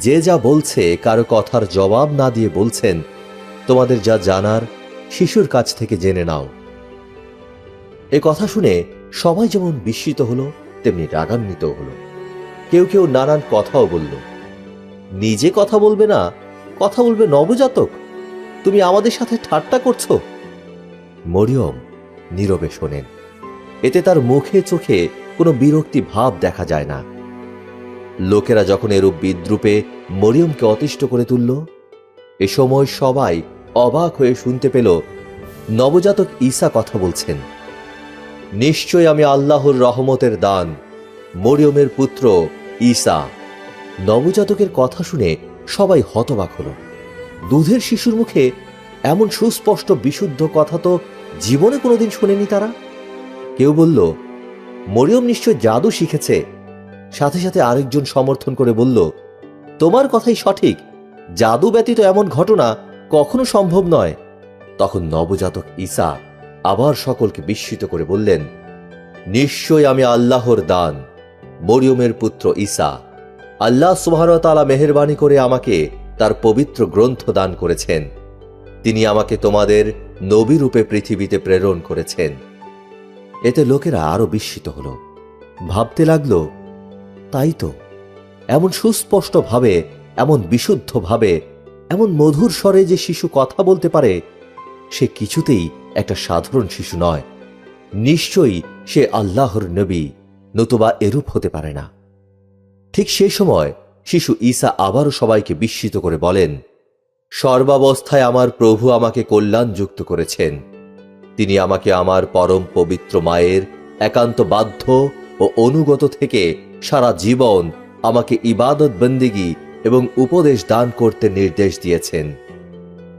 যে যা বলছে কারো কথার জবাব না দিয়ে বলছেন, তোমাদের যা জানার শিশুর কাছ থেকে জেনে নাও। এ কথা শুনে সবাই যেমন বিস্মিত হলো, তেমনি রাগান্বিত হলো। কেউ কেউ নানান কথাও বলল। নিজে কথা বলবে না, কথা বলবে নবজাতক? তুমি আমাদের সাথে ঠাট্টা করছো? মরিয়ম নীরবে শোনেন। এতে তার মুখে চোখে কোনো বিরক্তি ভাব দেখা যায় না। লোকেরা যখন এরূপ বিদ্রূপে মরিয়মকে অতিষ্ঠ করে তুলল, এ সময় সবাই অবাক হয়ে শুনতে পেল নবজাতক ঈসা কথা বলছেন। নিশ্চয় আমি আল্লাহর রহমতের দান, মরিয়মের পুত্র ঈসা। নবজাতকের কথা শুনে সবাই হতবাক হল। দুধের শিশুর মুখে এমন সুস্পষ্ট বিশুদ্ধ কথা তো জীবনে কোনোদিন শোনেনি তারা। কেউ বলল, মরিয়ম নিশ্চয় জাদু শিখেছে। সাথে সাথে আরেকজন সমর্থন করে বলল, তোমার কথাই সঠিক, জাদু ব্যতীত এমন ঘটনা কখনো সম্ভব নয়। তখন নবজাতক ঈসা আবার সকলকে বিস্মিত করে বললেন, নিশ্চয় আমি আল্লাহর দান, মরিয়মের পুত্র ঈসা। আল্লাহ সুবহানাহু ওয়া তাআলা মেহেরবানি করে আমাকে তার পবিত্র গ্রন্থ দান করেছেন। তিনি আমাকে তোমাদের নবী রূপে পৃথিবীতে প্রেরণ করেছেন। এতে লোকেরা আরো বিস্মিত হল। ভাবতে লাগলো, তাই তো, এমন সুস্পষ্ট ভাবে, এমন বিশুদ্ধ ভাবে, এমন মধুর স্বরে যে শিশু কথা বলতে পারে, সে কিছুতেই একটা সাধারণ শিশু নয়। নিশ্চয়ই সে আল্লাহর নবী, নতুবা এরূপ হতে পারে না। ঠিক সেই সময় শিশু ঈসা আবারও সবাইকে বিস্মিত করে বলেন, সর্বাবস্থায় আমার প্রভু আমাকে কল্যাণযুক্ত করেছেন। তিনি আমাকে আমার পরম পবিত্র মায়ের একান্ত বাধ্য ও অনুগত থেকে সারা জীবন আমাকে ইবাদত বন্দেগী এবং উপদেশ দান করতে নির্দেশ দিয়েছেন।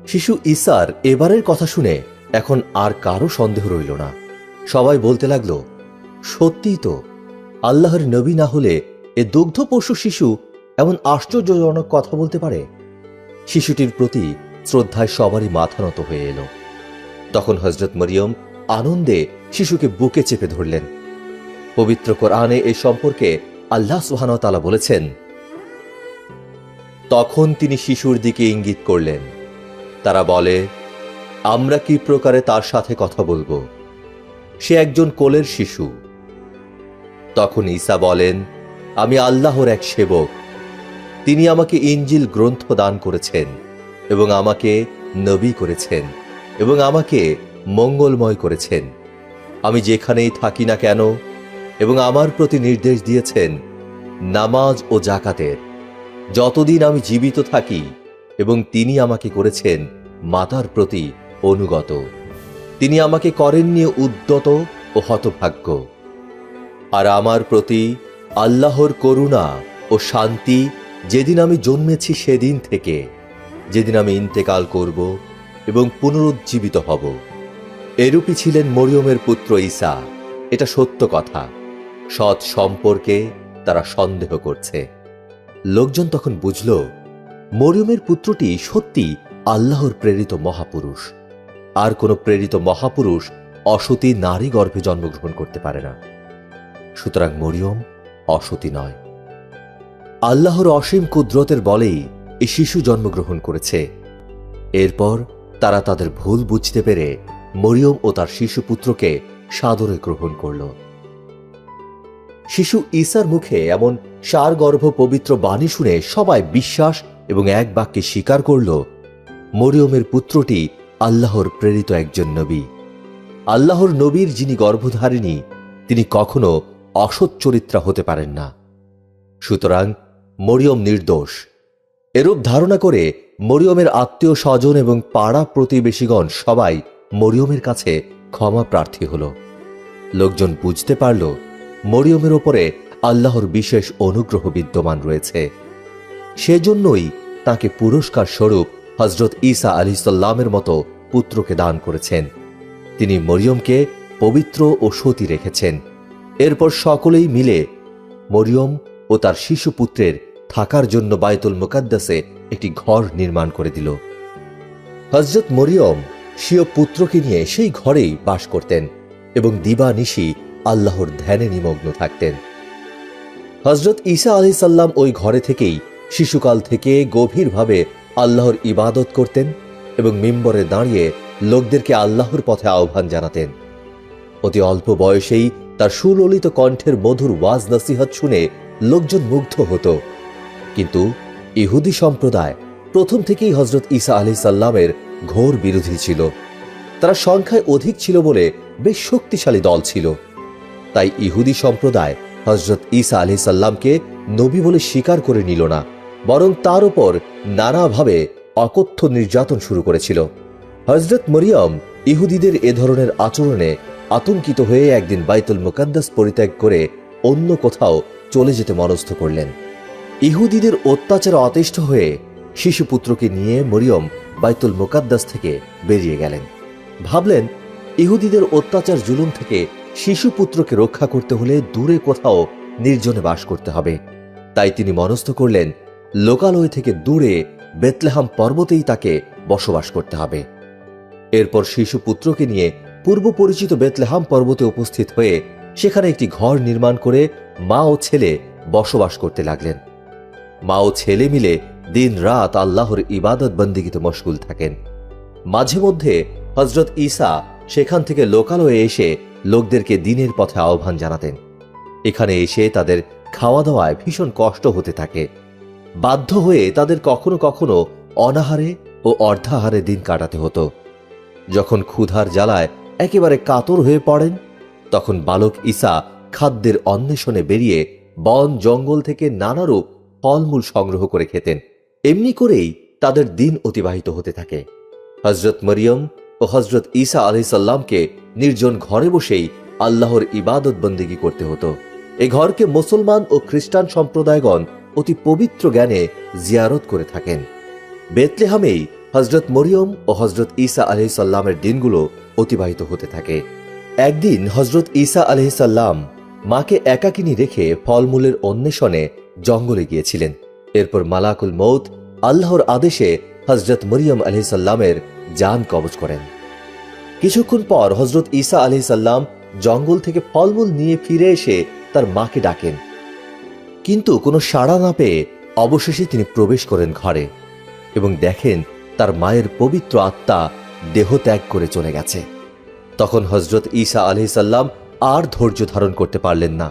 শিশু ঈসার এবারের কথা শুনে এখন আর কারো সন্দেহ রইল না। সবাই বলতে লাগলো, সত্যিই তো, আল্লাহর নবী না হলে এ দুগ্ধ পশু শিশু এমন আশ্চর্যজনক কথা বলতে পারে। শিশুটির প্রতি শ্রদ্ধায় সবারই মাথা নত হয়ে এলো। তখন হযরত মরিয়ম আনন্দে শিশুকে বুকে চেপে ধরলেন। পবিত্র কোরআনে এ সম্পর্কে আল্লাহ সুবহানাহু ওয়া তাআলা বলেছেন, তখন তিনি শিশুর দিকে ইঙ্গিত করলেন। তারা বলে, আমরা কি প্রকারে তার সাথে কথা বলবো? সে একজন কোলের শিশু। তখন ঈসা বলেন, আমি আল্লাহর এক সেবক। তিনি আমাকে ইনজিল গ্রন্থ দান করেছেন এবং আমাকে নবী করেছেন এবং আমাকে মঙ্গলময় করেছেন। আমি যেখানেই থাকি না কেন, এবং আমার প্রতি নির্দেশ দিয়েছেন নামাজ ও জাকাতের, যতদিন আমি জীবিত থাকি, এবং তিনি আমাকে করেছেন মাতার প্রতি অনুগত। তিনি আমাকে করেননি উদ্যত ও হতভাগ্য। আর আমার প্রতি আল্লাহর করুণা ও শান্তি যেদিন আমি জন্মেছি সেদিন থেকে, যেদিন আমি ইন্তেকাল করব এবং পুনরুজ্জীবিত হব। এরূপই ছিলেন মরিয়মের পুত্র ঈসা। এটা সত্য কথা। সৎ সম্পর্কে তারা সন্দেহ করছে। লোকজন তখন বুঝল, মরিয়মের পুত্রটি সত্যি আল্লাহর প্রেরিত মহাপুরুষ। আর কোন প্রেরিত মহাপুরুষ অসতী নারী গর্ভে জন্মগ্রহণ করতে পারে না। সুতরাং মরিয়ম অসতী নয়। আল্লাহর অসীম কুদরতের বলেই এই শিশু জন্মগ্রহণ করেছে। এরপর তারা তাদের ভুল বুঝতে পেরে মরিয়ম ও তার শিশু পুত্রকে সাদরে গ্রহণ করল। শিশু ঈসার মুখে এমন সারগর্ভ পবিত্র বাণী শুনে সবাই বিশ্বাস এবং এক বাক্যে স্বীকার করল, মরিয়মের পুত্রটি আল্লাহর প্রেরিত একজন নবী। আল্লাহর নবীর যিনি গর্ভধারিণী, তিনি কখনো অসৎ চরিত্রা হতে পারেন না। সুতরাং মরিয়ম নির্দোষ। এরূপ ধারণা করে মরিয়মের আত্মীয় স্বজন এবং পাড়া প্রতিবেশীগণ সবাই মরিয়মের কাছে ক্ষমা প্রার্থী হল। লোকজন বুঝতে পারল, মরিয়মের ওপরে আল্লাহর বিশেষ অনুগ্রহ বিদ্যমান রয়েছে। সেজন্যই তাকে পুরস্কার স্বরূপ হযরত ঈসা আলাইহিসসালামের মতো পুত্রকে দান করেছেন। তিনি মরিয়মকে পবিত্র ও সতী রেখেছেন। এরপর সকলেই মিলে মরিয়ম ও তার শিশু পুত্রের থাকার জন্য বাইতুল মুকাদ্দাসে একটি ঘর নির্মাণ করে দিল। হযরত মরিয়ম স্বীয় পুত্রকে নিয়ে সেই ঘরেই বাস করতেন এবং দিবানিশি আল্লাহর ধ্যানে নিমগ্ন থাকতেন। হযরত ঈসা আলাইহিস সালাম ওই ঘরে থেকেই শিশুকাল থেকে গভীরভাবে আল্লাহর ইবাদত করতেন এবং মিম্বরে দাঁড়িয়ে লোকদেরকে আল্লাহর পথে আহ্বান জানাতেন। অতি অল্প বয়সেই তার সুললিত কণ্ঠের মধুর ওয়াজ নসিহত শুনে লোকজন মুগ্ধ হতো। কিন্তু ইহুদি সম্প্রদায় প্রথম থেকেই হযরত ঈসা আলাইহিস সালামের ঘোর বিরোধী ছিল। তারা সংখ্যায় অধিক ছিল বলে বেশ শক্তিশালী দল ছিল। তাই ইহুদি সম্প্রদায় হযরত ঈসা আলাইহিস সালামকে নবী বলে স্বীকার করে নিল না, বরং তার উপর নানাভাবে অকথ্য নির্যাতন শুরু করেছিল। হযরত মরিয়ম ইহুদিদের এ ধরনের আচরণে আতঙ্কিত হয়ে একদিন বাইতুল মুকাদ্দাস পরিত্যাগ করে অন্য কোথাও চলে যেতে মনস্থ করলেন। ইহুদিদের অত্যাচারে অতিষ্ঠ হয়ে শিশুপুত্রকে নিয়ে মরিয়ম বাইতুল মুকাদ্দাস থেকে বেরিয়ে গেলেন। ভাবলেন, ইহুদিদের অত্যাচার জুলুম থেকে শিশুপুত্রকে রক্ষা করতে হলে দূরে কোথাও নির্জনে বাস করতে হবে। তাই তিনি মনস্থ করলেন, লোকালয় থেকে দূরে বেতলেহাম পর্বতেই তাকে বসবাস করতে হবে। এরপর শিশুপুত্রকে নিয়ে পূর্ব পরিচিত বেতলেহাম পর্বতে উপস্থিত হয়ে সেখানে একটি ঘর নির্মাণ করে মা ও ছেলে বসবাস করতে লাগলেন। মা ও ছেলে মিলে দিন রাত আল্লাহর ইবাদত বন্দেগীতে মশগুল থাকেন। মাঝে মধ্যে হযরত ঈসা সেখান থেকে লোকালয়ে এসে লোকদেরকে দ্বীনের পথে আহ্বান জানাতেন। এখানে এসে তাদের খাওয়া দাওয়ায় ভীষণ কষ্ট হতে থাকে। বাধ্য হয়ে তাদের কখনো কখনো অনাহারে ও অর্ধাহারে দিন কাটাতে হতো। যখন ক্ষুধার জ্বালায় একেবারে কাতর হয়ে পড়েন, তখন বালক ঈসা খাদ্যের অন্বেষণে বেরিয়ে বন জঙ্গল থেকে নানারূপ ফলমূল সংগ্রহ করে খেতেন। এমনি করেই তাদের দিন অতিবাহিত হতে থাকে। হজরত মরিয়ম ও হজরত ঈসা আলাইহিসসালামকে নির্জন ঘরে বসেই আল্লাহর ইবাদত বন্দেগী করতে হতো। এ ঘরকে মুসলমান ও খ্রিস্টান সম্প্রদায়গণ অতি পবিত্র জ্ঞানে জিয়ারত করে থাকেন। বেতলেহামেই হজরত মরিয়ম ও হজরত ঈসা আলাইহিসসালামের দিনগুলো অতিবাহিত হতে থাকে। একদিন হজরত ঈসা আলাইহিসসালাম মাকে একাকিনী রেখে ফলমূলের অন্বেষণে জঙ্গলে গিয়েছিলেন। এরপর মালাকুল মৌত আল্লাহর আদেশে হজরত মরিয়ম আলাইহিসসালামের জান কবজ করেন। কিছুক্ষণ পর হজরত ঈসা আলাইহিসসালাম জঙ্গল থেকে ফলমূল নিয়ে ফিরে এসে তার মাকে ডাকেন, কিন্তু কোনো সাড়া না পেয়ে অবশেষে তিনি প্রবেশ করেন ঘরে এবং দেখেন তার মায়ের পবিত্র আত্মা দেহ ত্যাগ করে চলে গেছে। তখন হজরত ঈসা আলাইহিসসালাম আর ধৈর্য ধারণ করতে পারলেন না।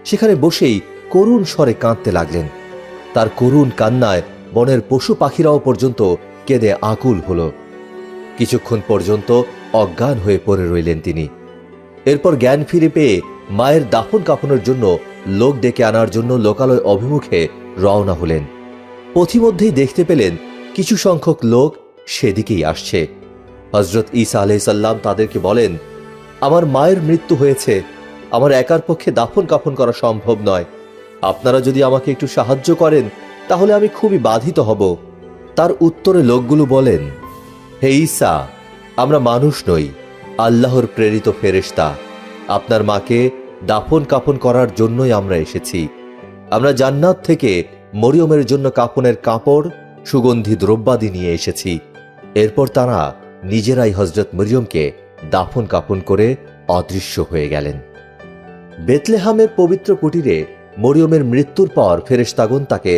সেখানে বসেই করুণ স্বরে কাঁদতে লাগলেন। তার করুণ কান্নায় বনের পশু পাখিরাও পর্যন্ত কেঁদে আকুল হল। কিছুক্ষণ পর্যন্ত অজ্ঞান হয়ে পড়ে রইলেন তিনি। এরপর জ্ঞান ফিরে পেয়ে মায়ের দাফন কাফনের জন্য লোক ডেকে আনার জন্য লোকালয় অভিমুখে রওনা হলেন। পথিমধ্যেই দেখতে পেলেন কিছু সংখ্যক লোক সেদিকেই আসছে। হজরত ঈসা আলাইহিসসালাম তাদেরকে বলেন, আমার মায়ের মৃত্যু হয়েছে, আমার একার পক্ষে দাফন কাফন করা সম্ভব নয়। আপনারা যদি আমাকে একটু সাহায্য করেন তাহলে আমি খুবই বাধিত হব। তার উত্তরে লোকগুলো বলেন, হে ঈসা, আমরা মানুষ নই, আল্লাহর প্রেরিত ফেরেশতা। আপনার মাকে দাফন কাফন করার জন্যই আমরা এসেছি। আমরা জান্নাত থেকে মরিয়মের জন্য কাফনের কাপড়, সুগন্ধি দ্রব্যাদি নিয়ে এসেছি। এরপর তারা নিজেরাই হজরত মরিয়মকে দাফন কাফন করে অদৃশ্য হয়ে গেলেন। বেতলেহামের পবিত্র কুটিরে মরিয়মের মৃত্যুর পর ফেরেশতাগণ তাকে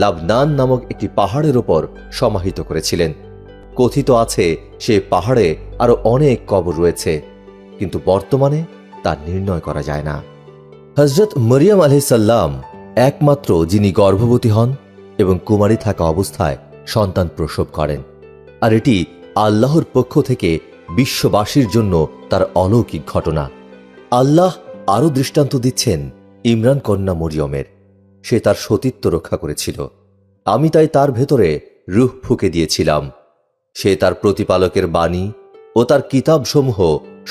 লাবনান নামক একটি পাহাড়ের ওপর সমাহিত করেছিলেন। কথিত আছে সে পাহাড়ে আরো অনেক কবর রয়েছে, কিন্তু বর্তমানে তা নির্ণয় করা যায় না। হজরত মরিয়ম আলাইহিসসালাম একমাত্র যিনি গর্ভবতী হন এবং কুমারী থাকা অবস্থায় সন্তান প্রসব করেন, আর এটি আল্লাহর পক্ষ থেকে বিশ্ববাসীর জন্য তার অলৌকিক ঘটনা। আল্লাহ আরো দৃষ্টান্ত দিচ্ছেন ইমরান কন্যা মরিয়মের। সে তার সতীত্ব রক্ষা করেছিল, আমি তাই তার ভেতরে রূহ ফুঁকে দিয়েছিলাম। সে তার প্রতিপালকের বাণী ও তার কিতাবসমূহ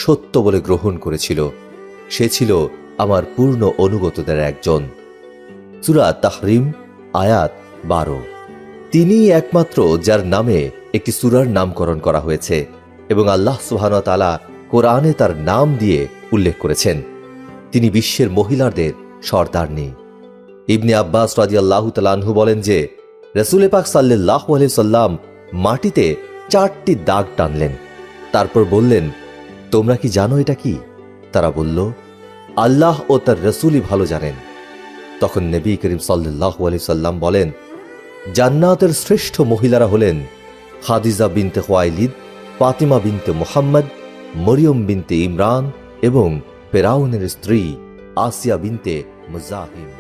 সত্য বলে গ্রহণ করেছিল। সে ছিল আমার পূর্ণ অনুগতদের একজন। সূরা তাহরিম আয়াত 12। তিনিই একমাত্র যার নামে একটি সূরার নামকরণ করা হয়েছে এবং আল্লাহ সুবহানাহু ওয়া তাআলা কোরআনে তার নাম দিয়ে উল্লেখ করেছেন। তিনি বিশ্বের মহিলাদের সর্দারনী। ইবনে আব্বাস রাদিয়াল্লাহু তাআলা আনহু বলেন যে রাসূল পাক সাল্লাল্লাহু আলাইহি সাল্লাম মাটিতে 4টি দাগ টানলেন, তারপর বললেন, তোমরা কি জানো এটা কি? তারা বলল, আল্লাহ ও তার রাসূলই ভালো জানেন। তখন নবী করিম সাল্লাল্লাহু আলাইহি সাল্লাম বলেন, জান্নাতের শ্রেষ্ঠ মহিলারা হলেন খাদিজা বিনতে খুয়াইলিদ, ফাতিমা বিনতে মুহাম্মদ, মরিয়ম বিনতে ইমরান এবং ফেরাউনের স্ত্রী আসিয়া বিনতে মুজাহিম।